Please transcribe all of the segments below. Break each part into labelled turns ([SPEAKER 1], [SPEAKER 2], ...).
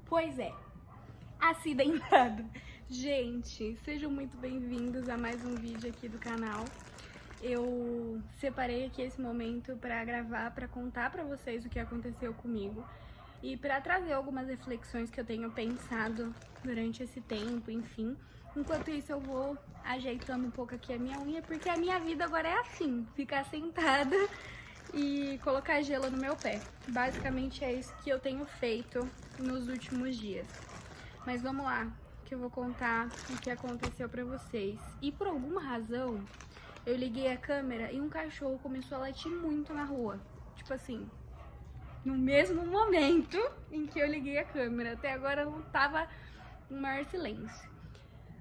[SPEAKER 1] Pois é, acidentado. Gente, sejam muito bem-vindos a mais um vídeo aqui do canal. Eu separei aqui esse momento pra gravar, pra contar pra vocês o que aconteceu comigo e pra trazer algumas reflexões que eu tenho pensado durante esse tempo, enfim. Enquanto isso eu vou ajeitando um pouco aqui a minha unha, porque a minha vida agora é assim, ficar sentada e colocar gelo no meu pé. Basicamente é isso que eu tenho feito nos últimos dias. Mas vamos lá, que eu vou contar o que aconteceu pra vocês. E por alguma razão, eu liguei a câmera e um cachorro começou a latir muito na rua. Tipo assim, no mesmo momento em que eu liguei a câmera. Até agora não tava no maior silêncio.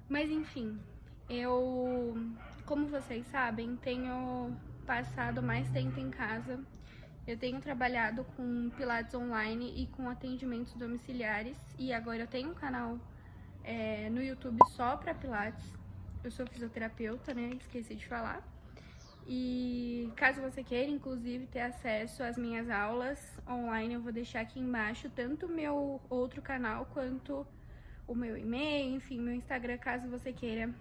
[SPEAKER 1] Mas enfim, eu, como vocês sabem, tenho passado mais tempo em casa. Eu tenho trabalhado com pilates online e com atendimentos domiciliares. E agora eu tenho um canal no YouTube só pra pilates. Eu sou fisioterapeuta, né? Esqueci de falar. E caso você queira, inclusive, ter acesso às minhas aulas online, eu vou deixar aqui embaixo tanto o meu outro canal quanto o meu e-mail, enfim, meu Instagram, caso você queira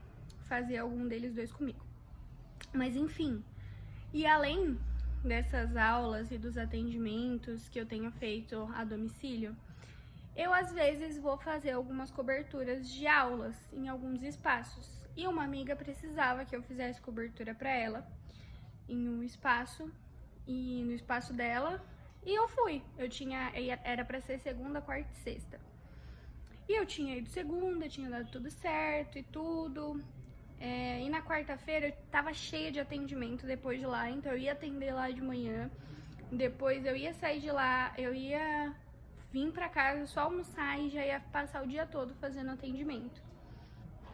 [SPEAKER 1] fazer algum deles dois comigo. Mas enfim, e além dessas aulas e dos atendimentos que eu tenho feito a domicílio, eu às vezes vou fazer algumas coberturas de aulas em alguns espaços. E uma amiga precisava que eu fizesse cobertura para ela em um espaço, e no espaço dela, e eu fui. Era para ser segunda, quarta e sexta. E eu tinha ido segunda, tinha dado tudo certo e tudo. E na quarta-feira eu tava cheia de atendimento depois de lá, então eu ia atender lá de manhã. Depois eu ia sair de lá, eu ia vir pra casa só almoçar e já ia passar o dia todo fazendo atendimento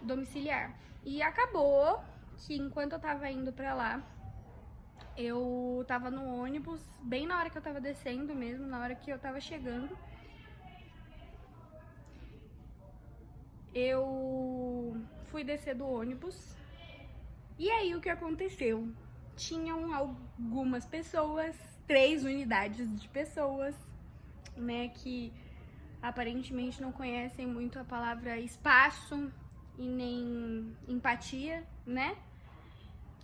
[SPEAKER 1] domiciliar. E acabou que enquanto eu tava indo pra lá, eu tava no ônibus, bem na hora que eu tava descendo mesmo, na hora que eu tava chegando. Eu fui descer do ônibus e aí o que aconteceu? Tinham algumas pessoas, 3 unidades de pessoas, né, que aparentemente não conhecem muito a palavra espaço e nem empatia, né?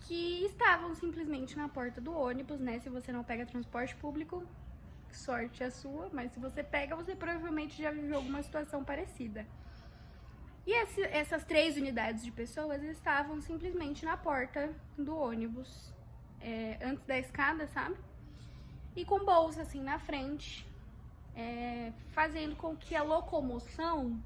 [SPEAKER 1] Que estavam simplesmente na porta do ônibus, né? Se você não pega transporte público, sorte a sua, mas se você pega, você provavelmente já viveu alguma situação parecida. E essas 3 unidades de pessoas estavam simplesmente na porta do ônibus, antes da escada, sabe? E com bolsa assim na frente, fazendo com que a locomoção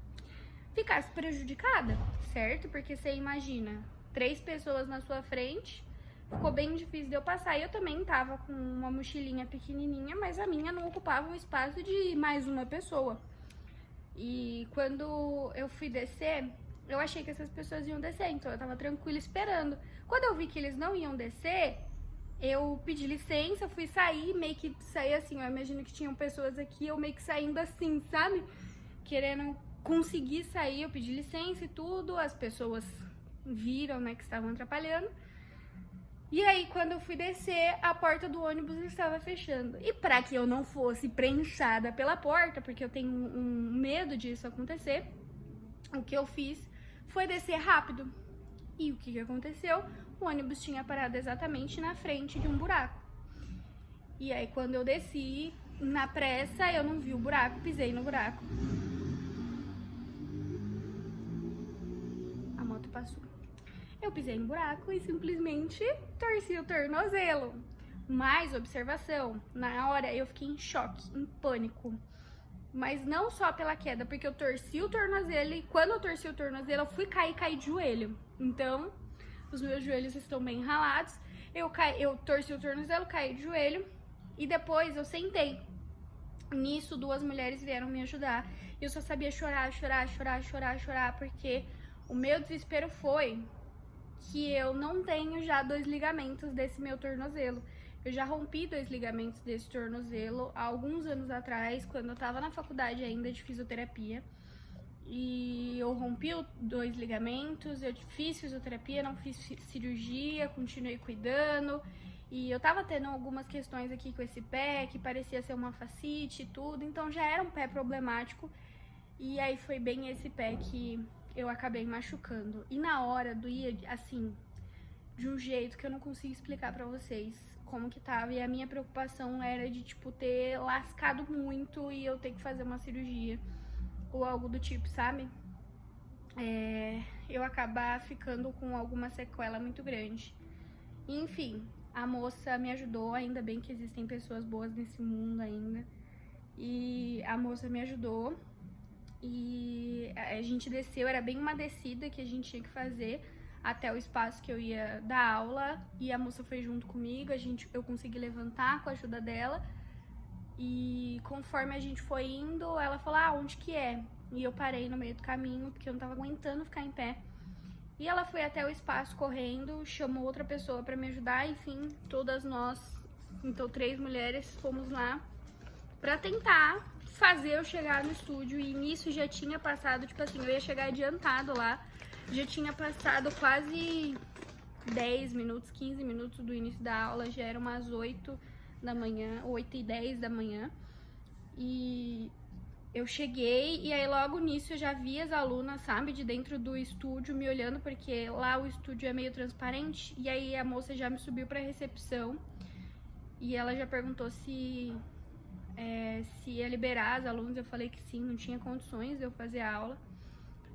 [SPEAKER 1] ficasse prejudicada, certo? Porque você imagina, 3 pessoas na sua frente, ficou bem difícil de eu passar. E eu também tava com uma mochilinha pequenininha, mas a minha não ocupava o espaço de mais uma pessoa. E quando eu fui descer, eu achei que essas pessoas iam descer, então eu tava tranquila esperando. Quando eu vi que eles não iam descer, eu pedi licença, fui sair, meio que saí assim, eu imagino que tinham pessoas aqui, eu meio que saindo assim, sabe? Querendo conseguir sair, eu pedi licença e tudo, as pessoas viram, né, que estavam atrapalhando. E aí, quando eu fui descer, a porta do ônibus estava fechando. E para que eu não fosse prensada pela porta, porque eu tenho um medo disso acontecer, o que eu fiz foi descer rápido. E o que aconteceu? O ônibus tinha parado exatamente na frente de um buraco. E aí, quando eu desci, na pressa, eu não vi o buraco, pisei no buraco. A moto passou. Eu pisei no buraco e simplesmente torci o tornozelo. Mais observação, na hora eu fiquei em choque, em pânico. Mas não só pela queda, porque eu torci o tornozelo e quando eu torci o tornozelo eu fui cair de joelho. Então, os meus joelhos estão bem ralados. Eu torci o tornozelo, caí de joelho e depois eu sentei. Nisso, 2 mulheres vieram me ajudar. Eu só sabia chorar, porque o meu desespero foi que eu não tenho já 2 ligamentos desse meu tornozelo. Eu já rompi 2 ligamentos desse tornozelo há alguns anos atrás, quando eu tava na faculdade ainda de fisioterapia. E eu rompi 2 ligamentos, eu fiz fisioterapia, não fiz cirurgia, continuei cuidando. E eu tava tendo algumas questões aqui com esse pé, que parecia ser uma fascite e tudo, então já era um pé problemático. E aí foi bem esse pé que eu acabei machucando. E na hora doía, assim, de um jeito que eu não consigo explicar pra vocês como que tava. E a minha preocupação era de, tipo, ter lascado muito e eu ter que fazer uma cirurgia ou algo do tipo, sabe? Eu acabar ficando com alguma sequela muito grande. Enfim, a moça me ajudou, ainda bem que existem pessoas boas nesse mundo ainda. E a moça me ajudou e a gente desceu, era bem uma descida que a gente tinha que fazer até o espaço que eu ia dar aula, e a moça foi junto comigo, eu consegui levantar com a ajuda dela, e conforme a gente foi indo, ela falou, ah, onde que é? E eu parei no meio do caminho, porque eu não tava aguentando ficar em pé. E ela foi até o espaço correndo, chamou outra pessoa pra me ajudar, enfim, todas nós, então 3 mulheres, fomos lá pra tentar fazer eu chegar no estúdio. E nisso já tinha passado, tipo assim, eu ia chegar adiantado lá, já tinha passado quase 10 minutos, 15 minutos do início da aula, já eram umas 8 da manhã, 8h10 da manhã, e eu cheguei, e aí logo nisso eu já vi as alunas, sabe, de dentro do estúdio me olhando, porque lá o estúdio é meio transparente, e aí a moça já me subiu pra recepção, e ela já perguntou se ia liberar as alunas. Eu falei que sim, não tinha condições de eu fazer a aula.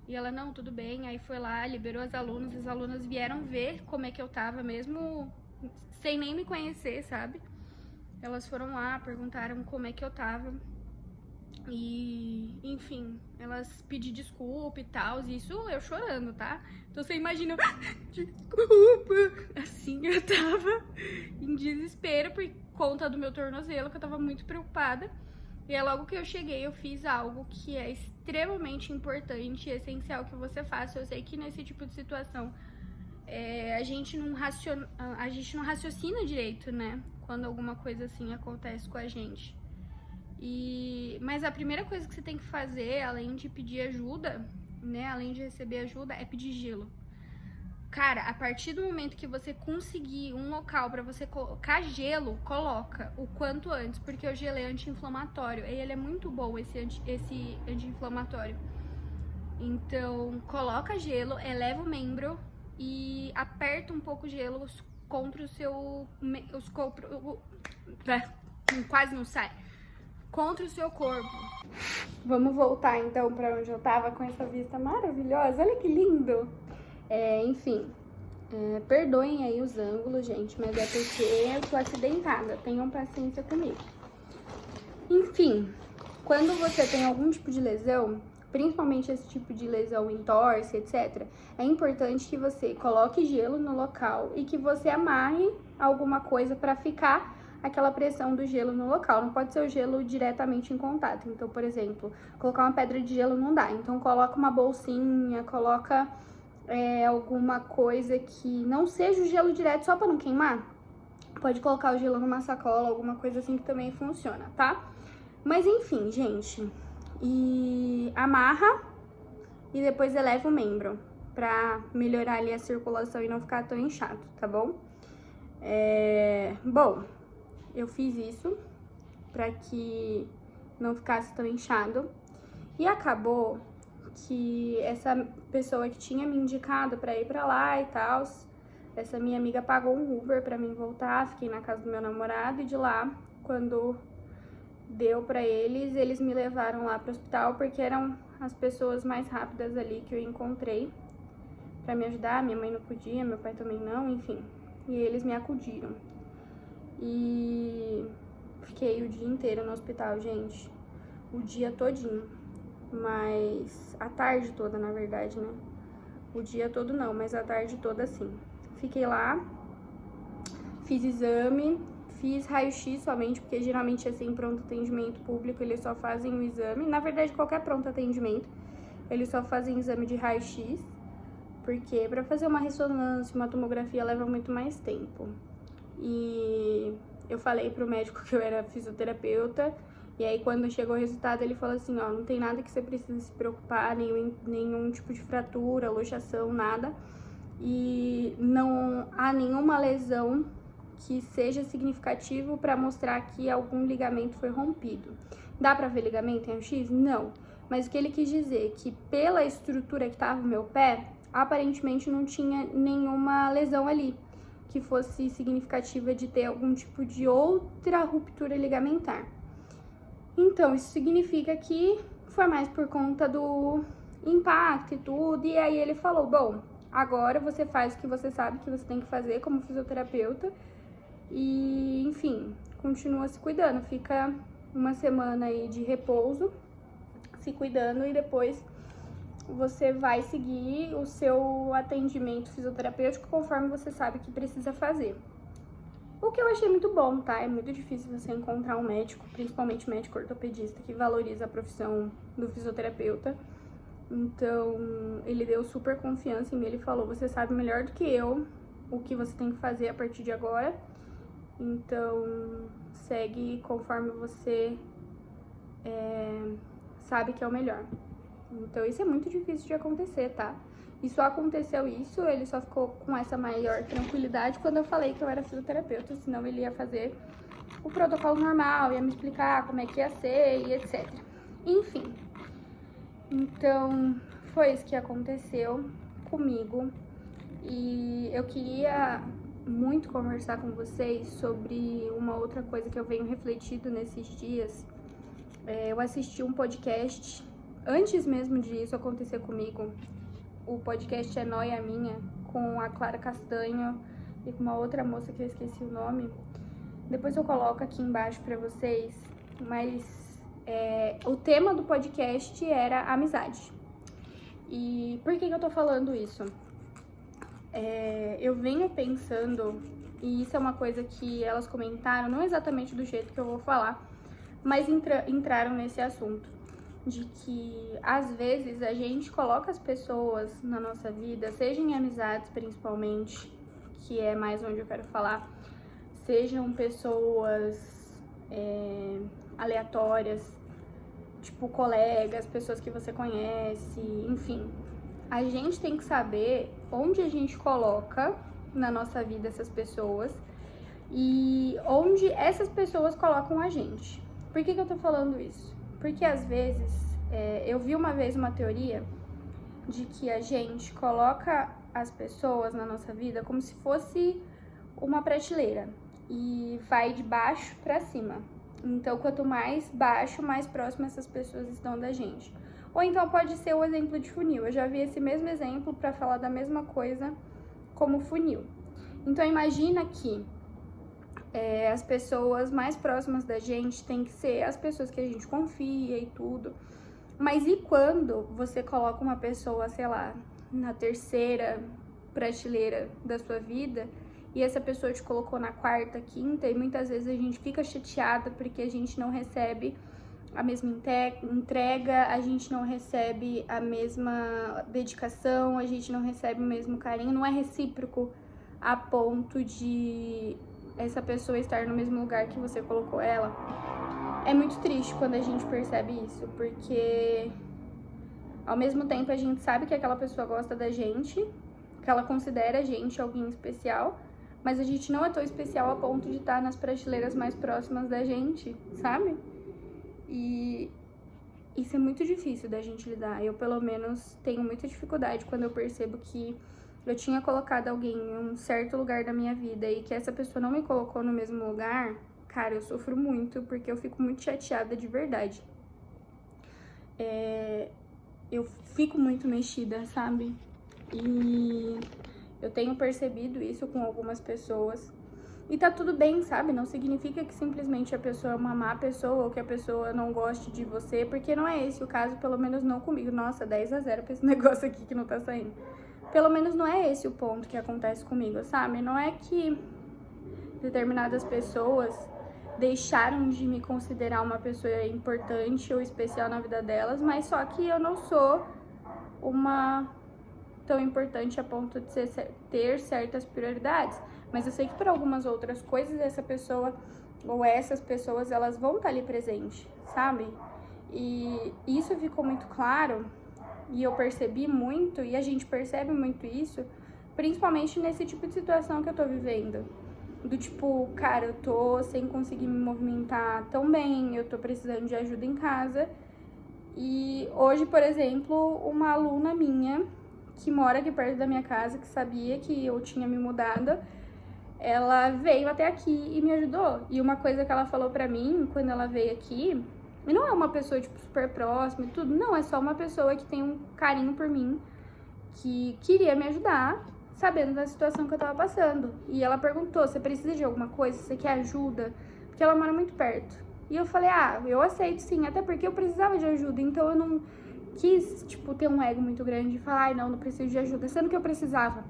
[SPEAKER 1] E ela, não, tudo bem. Aí foi lá, liberou as alunas vieram ver como é que eu tava, mesmo sem nem me conhecer, sabe? Elas foram lá, perguntaram como é que eu tava. E, enfim, elas pediram desculpa e tal, isso eu chorando, tá? Então você imagina, desculpa, assim, eu tava em desespero por conta do meu tornozelo, que eu tava muito preocupada. E é logo que eu cheguei, eu fiz algo que é extremamente importante e essencial que você faça. Eu sei que nesse tipo de situação a gente não raciocina direito, né? Quando alguma coisa assim acontece com a gente. Mas a primeira coisa que você tem que fazer, além de pedir ajuda, né, além de receber ajuda, é pedir gelo. Cara, a partir do momento que você conseguir um local pra você colocar gelo, coloca o quanto antes, porque o gelo é anti-inflamatório, e ele é muito bom, esse anti-inflamatório. Então, coloca gelo, eleva o membro e aperta um pouco o gelo contra o seu... quase não sai. Contra o seu corpo. Vamos voltar então pra onde eu tava com essa vista maravilhosa. Olha que lindo! Enfim, perdoem aí os ângulos, gente, mas é porque eu tô acidentada. Tenham paciência comigo. Enfim, quando você tem algum tipo de lesão, principalmente esse tipo de lesão em torce, etc., é importante que você coloque gelo no local e que você amarre alguma coisa pra ficar aquela pressão do gelo no local. Não pode ser o gelo diretamente em contato. Então, por exemplo, colocar uma pedra de gelo não dá. Então, coloca uma bolsinha, coloca alguma coisa que não seja o gelo direto, só pra não queimar. Pode colocar o gelo numa sacola, alguma coisa assim que também funciona, tá? Mas enfim, gente. E amarra e depois eleva o membro pra melhorar ali a circulação e não ficar tão inchado, tá bom? Bom, eu fiz isso pra que não ficasse tão inchado. E acabou que essa pessoa que tinha me indicado pra ir pra lá e tal, essa minha amiga pagou um Uber pra mim voltar. Fiquei na casa do meu namorado e de lá, quando deu pra eles me levaram lá pro hospital, porque eram as pessoas mais rápidas ali que eu encontrei pra me ajudar. Minha mãe não podia, meu pai também não, enfim. E eles me acudiram. E fiquei o dia inteiro no hospital, gente. O dia todinho. Mas a tarde toda, na verdade, né? O dia todo não, mas a tarde toda sim. Fiquei lá, fiz exame, fiz raio-x somente, porque geralmente assim, pronto atendimento público, eles só fazem o exame. Na verdade, qualquer pronto atendimento, eles só fazem exame de raio-x, porque pra fazer uma ressonância, uma tomografia leva muito mais tempo. E eu falei pro médico que eu era fisioterapeuta, e aí quando chegou o resultado ele falou assim, ó, não tem nada que você precisa se preocupar, nenhum tipo de fratura, luxação, nada. E não há nenhuma lesão que seja significativo para mostrar que algum ligamento foi rompido. Dá pra ver ligamento em raio-x? Não. Mas o que ele quis dizer? Que pela estrutura que tava o meu pé, aparentemente não tinha nenhuma lesão ali que fosse significativa de ter algum tipo de outra ruptura ligamentar. Então, isso significa que foi mais por conta do impacto e tudo. E aí ele falou, bom, agora você faz o que você sabe que você tem que fazer como fisioterapeuta. E, enfim, continua se cuidando. Fica uma semana aí de repouso, se cuidando, e depois você vai seguir o seu atendimento fisioterapêutico conforme você sabe que precisa fazer. O que eu achei muito bom, tá? É muito difícil você encontrar um médico, principalmente médico ortopedista, que valoriza a profissão do fisioterapeuta. Então, ele deu super confiança em mim. Ele falou, você sabe melhor do que eu o que você tem que fazer a partir de agora. Então, segue conforme você sabe que é o melhor. Então, isso é muito difícil de acontecer, tá? E só aconteceu isso, ele só ficou com essa maior tranquilidade quando eu falei que eu era fisioterapeuta, senão ele ia fazer o protocolo normal, ia me explicar como é que ia ser e etc. Enfim, então foi isso que aconteceu comigo e eu queria muito conversar com vocês sobre uma outra coisa que eu venho refletindo nesses dias. Eu assisti um podcast, antes mesmo disso acontecer comigo. O podcast é Nóia Minha, com a Clara Castanho e com uma outra moça que eu esqueci o nome. Depois eu coloco aqui embaixo pra vocês, mas o tema do podcast era amizade. E por que eu tô falando isso? Eu venho pensando, e isso é uma coisa que elas comentaram, não exatamente do jeito que eu vou falar, mas entraram nesse assunto. De que, às vezes, a gente coloca as pessoas na nossa vida, seja em amizades principalmente, que é mais onde eu quero falar, sejam pessoas aleatórias, tipo colegas, pessoas que você conhece, enfim. A gente tem que saber onde a gente coloca na nossa vida essas pessoas e onde essas pessoas colocam a gente. Por que eu tô falando isso? Porque às vezes, eu vi uma vez uma teoria de que a gente coloca as pessoas na nossa vida como se fosse uma prateleira e vai de baixo pra cima. Então, quanto mais baixo, mais próximo essas pessoas estão da gente. Ou então pode ser o exemplo de funil. Eu já vi esse mesmo exemplo pra falar da mesma coisa como funil. Então, imagina que as pessoas mais próximas da gente tem que ser as pessoas que a gente confia e tudo. Mas e quando você coloca uma pessoa, sei lá, na terceira prateleira da sua vida e essa pessoa te colocou na quarta, quinta, e muitas vezes a gente fica chateada porque a gente não recebe a mesma entrega, a gente não recebe a mesma dedicação, a gente não recebe o mesmo carinho, não é recíproco a ponto de essa pessoa estar no mesmo lugar que você colocou ela. É muito triste quando a gente percebe isso, porque ao mesmo tempo a gente sabe que aquela pessoa gosta da gente, que ela considera a gente alguém especial, mas a gente não é tão especial a ponto de estar nas prateleiras mais próximas da gente, sabe? E isso é muito difícil da gente lidar. Eu, pelo menos, tenho muita dificuldade quando eu percebo que eu tinha colocado alguém em um certo lugar da minha vida e que essa pessoa não me colocou no mesmo lugar. Cara, eu sofro muito porque eu fico muito chateada de verdade. Eu fico muito mexida, sabe? E eu tenho percebido isso com algumas pessoas. E tá tudo bem, sabe? Não significa que simplesmente a pessoa é uma má pessoa ou que a pessoa não goste de você, porque não é esse o caso, pelo menos não comigo. Nossa, 10-0 pra esse negócio aqui que não tá saindo. Pelo menos não é esse o ponto que acontece comigo, sabe? Não é que determinadas pessoas deixaram de me considerar uma pessoa importante ou especial na vida delas, mas só que eu não sou uma tão importante a ponto de ter certas prioridades. Mas eu sei que para algumas outras coisas essa pessoa ou essas pessoas, elas vão estar ali presentes, sabe? E isso ficou muito claro. E eu percebi muito, e a gente percebe muito isso, principalmente nesse tipo de situação que eu tô vivendo. Do tipo, cara, eu tô sem conseguir me movimentar tão bem, eu tô precisando de ajuda em casa. E hoje, por exemplo, uma aluna minha que mora aqui perto da minha casa, que sabia que eu tinha me mudado, ela veio até aqui e me ajudou. E uma coisa que ela falou pra mim quando ela veio aqui, e não é uma pessoa, tipo, super próxima e tudo, não, é só uma pessoa que tem um carinho por mim, que queria me ajudar, sabendo da situação que eu tava passando. E ela perguntou, você precisa de alguma coisa? Você quer ajuda? Porque ela mora muito perto. E eu falei, eu aceito sim, até porque eu precisava de ajuda, então eu não quis, tipo, ter um ego muito grande e falar, não preciso de ajuda, sendo que eu precisava.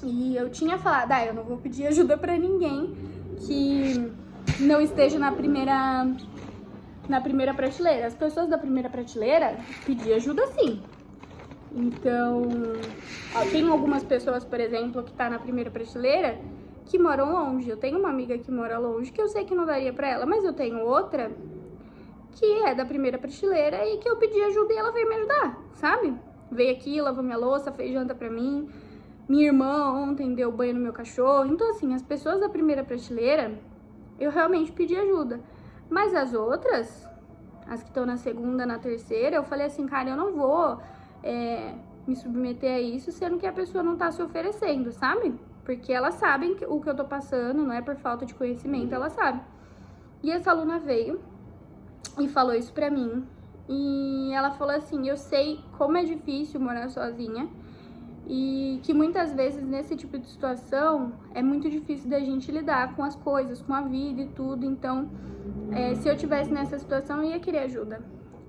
[SPEAKER 1] E eu tinha falado, eu não vou pedir ajuda pra ninguém que não esteja na primeira prateleira. As pessoas da primeira prateleira pediam ajuda sim. Então, tem algumas pessoas, por exemplo, que tá na primeira prateleira que moram longe. Eu tenho uma amiga que mora longe que eu sei que não daria pra ela, mas eu tenho outra que é da primeira prateleira e que eu pedi ajuda e ela veio me ajudar, sabe? Veio aqui, lavou minha louça, fez janta pra mim. Minha irmã ontem deu banho no meu cachorro. Então, assim, as pessoas da primeira prateleira, eu realmente pedi ajuda. Mas as outras, as que estão na segunda, na terceira, eu falei assim, cara, eu não vou me submeter a isso, sendo que a pessoa não tá se oferecendo, sabe? Porque elas sabem o que eu tô passando, não é por falta de conhecimento, elas sabem. E essa aluna veio e falou isso pra mim. E ela falou assim, eu sei como é difícil morar sozinha e que muitas vezes nesse tipo de situação é muito difícil da gente lidar com as coisas, com a vida e tudo. Então, se eu tivesse nessa situação, eu ia querer ajuda.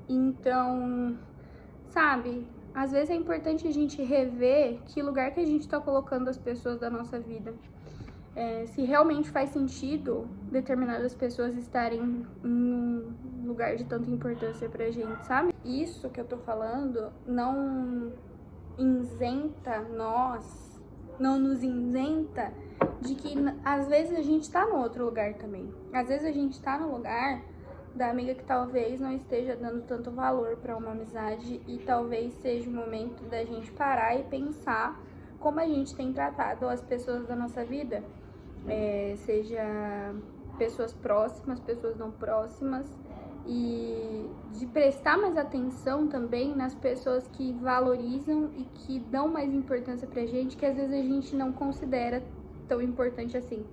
[SPEAKER 1] Então, sabe, às vezes é importante a gente rever que lugar que a gente tá colocando as pessoas da nossa vida. Se realmente faz sentido determinadas pessoas estarem em um lugar de tanta importância pra gente, sabe? Isso que eu tô falando não isenta nós, não nos isenta de que às vezes a gente tá no outro lugar também. Às vezes a gente tá no lugar da amiga que talvez não esteja dando tanto valor pra uma amizade e talvez seja o momento da gente parar e pensar como a gente tem tratado as pessoas da nossa vida, seja pessoas próximas, pessoas não próximas, e de prestar mais atenção também nas pessoas que valorizam e que dão mais importância pra gente, que às vezes a gente não considera tão importante assim,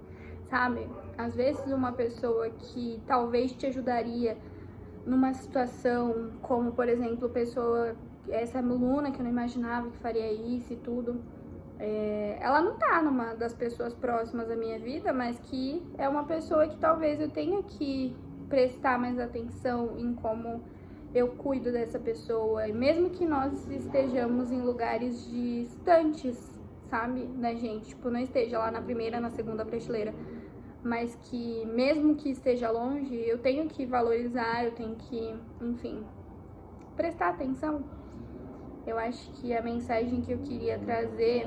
[SPEAKER 1] sabe? Às vezes uma pessoa que talvez te ajudaria numa situação, como por exemplo, essa aluna que eu não imaginava que faria isso e tudo, ela não tá numa das pessoas próximas da minha vida, mas que é uma pessoa que talvez eu tenha que prestar mais atenção em como eu cuido dessa pessoa, e mesmo que nós estejamos em lugares distantes, sabe, da gente, tipo, não esteja lá na primeira, na segunda prateleira, mas que mesmo que esteja longe, eu tenho que valorizar, eu tenho que, enfim, prestar atenção. Eu acho que a mensagem que eu queria trazer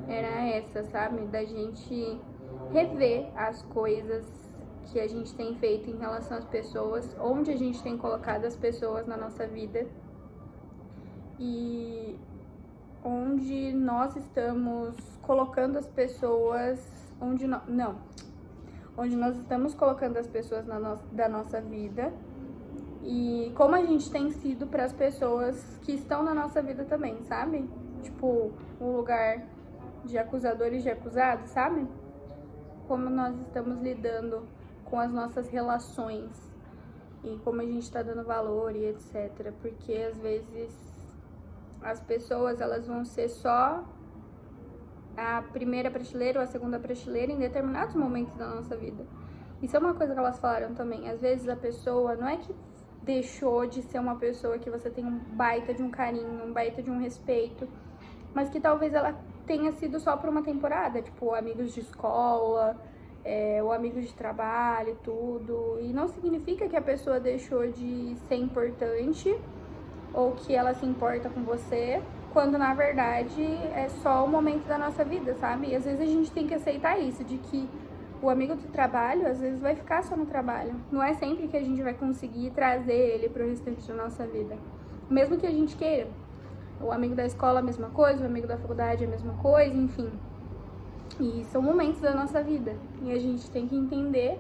[SPEAKER 1] era essa, sabe, da gente rever as coisas que a gente tem feito em relação às pessoas, onde a gente tem colocado as pessoas na nossa vida e onde nós estamos colocando as pessoas, onde nós estamos colocando as pessoas da nossa vida e como a gente tem sido para as pessoas que estão na nossa vida também, sabe? Tipo, um lugar de acusadores de acusados, sabe? Como nós estamos lidando com as nossas relações e como a gente tá dando valor e etc. Porque às vezes as pessoas, elas vão ser só a primeira prateleira ou a segunda prateleira em determinados momentos da nossa vida. Isso é uma coisa que elas falaram também. Às vezes a pessoa não é que deixou de ser uma pessoa que você tem um baita de um carinho, um baita de um respeito, mas que talvez ela tenha sido só por uma temporada, tipo amigos de escola, ou amigos de trabalho e tudo, e não significa que a pessoa deixou de ser importante ou que ela se importa com você, quando na verdade é só o momento da nossa vida, sabe? E às vezes a gente tem que aceitar isso, de que o amigo do trabalho às vezes vai ficar só no trabalho, não é sempre que a gente vai conseguir trazer ele pro restante da nossa vida, mesmo que a gente queira. O amigo da escola a mesma coisa, o amigo da faculdade a mesma coisa, enfim. E são momentos da nossa vida. E a gente tem que entender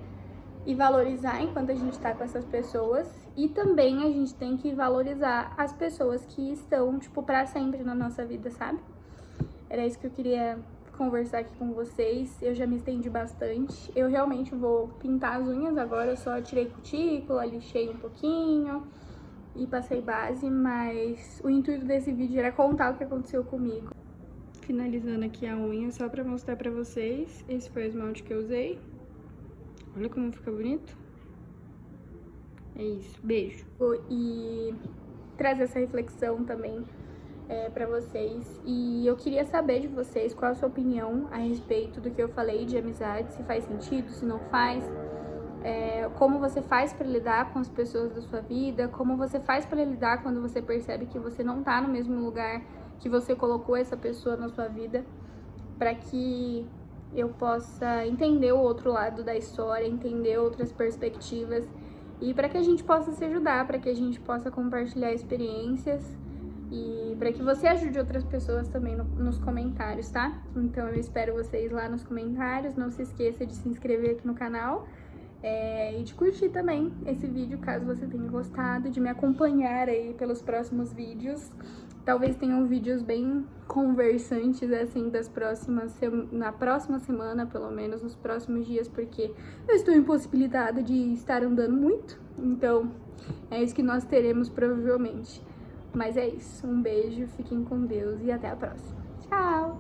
[SPEAKER 1] e valorizar enquanto a gente tá com essas pessoas. E também a gente tem que valorizar as pessoas que estão, tipo, pra sempre na nossa vida, sabe? Era isso que eu queria conversar aqui com vocês. Eu já me estendi bastante. Eu realmente vou pintar as unhas agora. Eu só tirei cutícula, lixei um pouquinho e passei base, mas o intuito desse vídeo era contar o que aconteceu comigo. Finalizando aqui a unha, só pra mostrar pra vocês. Esse foi o esmalte que eu usei. Olha como fica bonito. É isso, beijo. E trazer essa reflexão também pra vocês. E eu queria saber de vocês qual a sua opinião a respeito do que eu falei de amizade, se faz sentido, se não faz. Como você faz pra lidar com as pessoas da sua vida, como você faz pra lidar quando você percebe que você não tá no mesmo lugar que você colocou essa pessoa na sua vida, pra que eu possa entender o outro lado da história, entender outras perspectivas e para que a gente possa se ajudar, para que a gente possa compartilhar experiências e para que você ajude outras pessoas também nos comentários, tá? Então eu espero vocês lá nos comentários, não se esqueça de se inscrever aqui no canal e de curtir também esse vídeo, caso você tenha gostado, de me acompanhar aí pelos próximos vídeos. Talvez tenham vídeos bem conversantes, assim, na próxima semana, pelo menos, nos próximos dias, porque eu estou impossibilitada de estar andando muito. Então, é isso que nós teremos, provavelmente. Mas é isso. Um beijo, fiquem com Deus e até a próxima. Tchau!